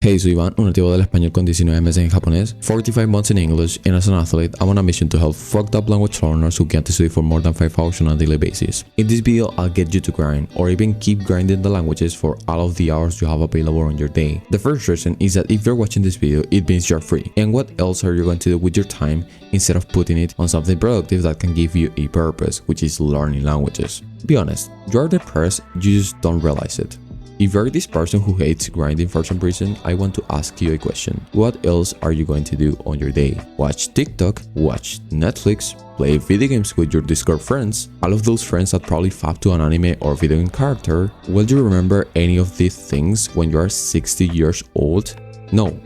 Hey, soy Iván, un nativo del español con 19 meses en japonés, 45 months in English, and as an athlete, I'm on a mission to help fucked up language learners who can't study for more than 5 hours on a daily basis. In this video, I'll get you to grind, or even keep grinding the languages for all of the hours you have available on your day. The first reason is that if you're watching this video, it means you're free. And what else are you going to do with your time instead of putting it on something productive that can give you a purpose, which is learning languages? Be honest, you're depressed, you just don't realize it. If you're this person who hates grinding for some reason, I want to ask you a question. What else are you going to do on your day? Watch TikTok, watch Netflix, play video games with your Discord friends, all of those friends that probably fab to an anime or video game character. Will you remember any of these things when you are 60 years old? No.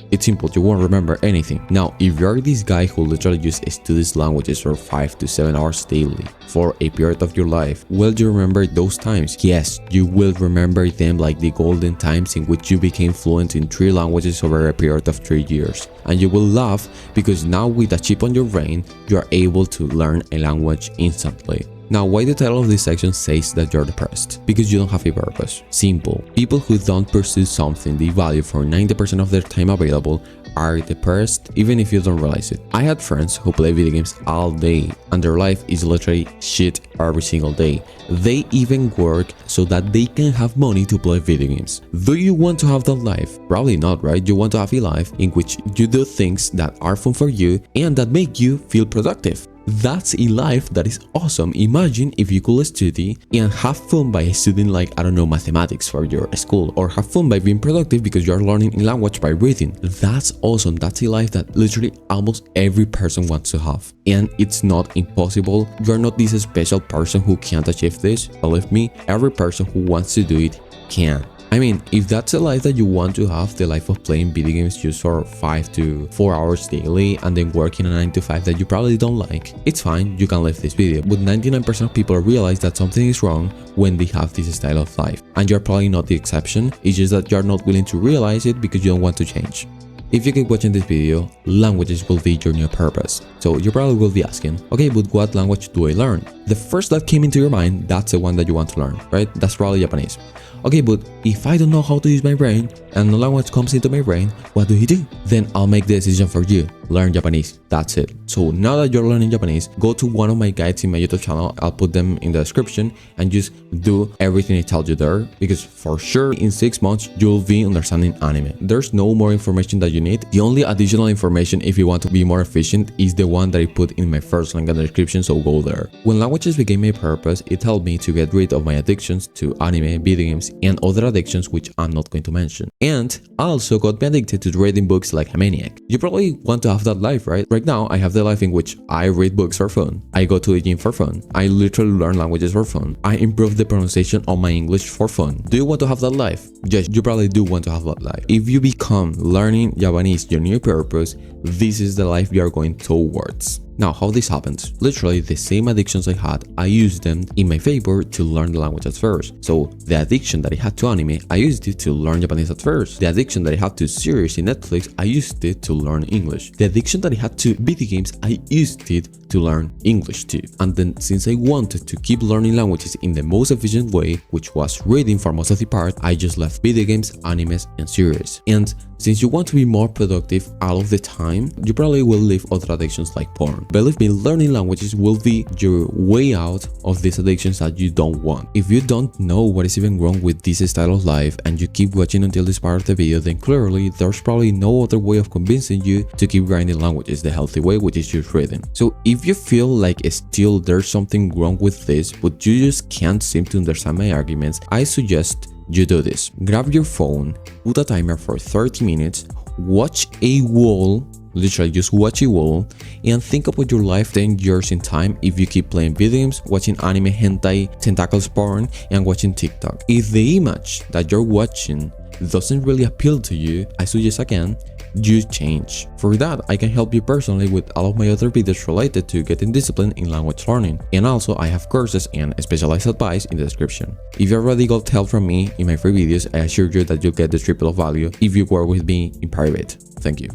It's simple, you won't remember anything. Now, if you're this guy who literally just studies languages for 5 to 7 hours daily for a period of your life, will you remember those times? Yes, you will remember them like the golden times in which you became fluent in 3 languages over a period of 3 years. And you will laugh because now with a chip on your brain, you are able to learn a language instantly. Now, why the title of this section says that you're depressed? Because you don't have a purpose. Simple. People who don't pursue something they value for 90% of their time available are depressed even if you don't realize it. I had friends who play video games all day and their life is literally shit every single day. They even work so that they can have money to play video games. Do you want to have that life? Probably not, right? You want to have a life in which you do things that are fun for you and that make you feel productive. That's a life that is awesome. Imagine if you could study and have fun by studying, like, I don't know, mathematics for your school, or have fun by being productive because you're learning a language by reading. That's awesome. That's a life that literally almost every person wants to have. And it's not impossible. You're not this special person who can't achieve this. Believe me, every person who wants to do it can. I mean, if that's a life that you want to have, the life of playing video games just for 5 to 4 hours daily and then working a 9 to 5 that you probably don't like, it's fine, you can leave this video. But 99% of people realize that something is wrong when they have this style of life. And you're probably not the exception, it's just that you're not willing to realize it because you don't want to change. If you keep watching this video, languages will be your new purpose. So you probably will be asking, okay, but what language do I learn? The first that came into your mind, that's the one that you want to learn, right? That's probably Japanese. Okay, but if I don't know how to use my brain and no language comes into my brain, what do you do? Then I'll make the decision for you. Learn Japanese. That's it. So now that you're learning Japanese, go to one of my guides in my YouTube channel. I'll put them in the description and just do everything I tell you there, because for sure in 6 months you'll be understanding anime. There's no more information that you need. The only additional information if you want to be more efficient is the one that I put in my first link in the description, so go there. When languages became my purpose, it helped me to get rid of my addictions to anime, video games, and other addictions which I'm not going to mention. And I also got me addicted to reading books like a maniac. You probably want to have that life, right? Right now, I have the life in which I read books for fun. I go to the gym for fun. I literally learn languages for fun. I improve the pronunciation of my English for fun. Do you want to have that life? Yes, you probably do want to have that life. If you become learning Japanese your new purpose, this is the life you are going towards. Now, how this happens? Literally, the same addictions I had, I used them in my favor to learn the language at first. So, the addiction that I had to anime, I used it to learn Japanese at first. The addiction that I had to series in Netflix, I used it to learn English. The addiction that I had to video games, I used it to learn English too. And then, since I wanted to keep learning languages in the most efficient way, which was reading for most of the part, I just left video games, animes, and series. And since you want to be more productive all of the time, you probably will leave other addictions like porn. Believe me, learning languages will be your way out of these addictions that you don't want. If you don't know what is even wrong with this style of life and you keep watching until this part of the video, then clearly there's probably no other way of convincing you to keep grinding languages the healthy way, which is just reading. So if you feel like still there's something wrong with this, but you just can't seem to understand my arguments, I suggest you do this. Grab your phone, put a timer for 30 minutes, watch a wall, literally just watch a wall, and think about your life 10 years in time if you keep playing video games, watching anime, hentai, tentacles porn, and watching TikTok. If the image that you're watching doesn't really appeal to you, I suggest again, you change. For that, I can help you personally with all of my other videos related to getting discipline in language learning. And also, I have courses and specialized advice in the description. If you already got help from me in my free videos, I assure you that you'll get the triple of value if you work with me in private. Thank you.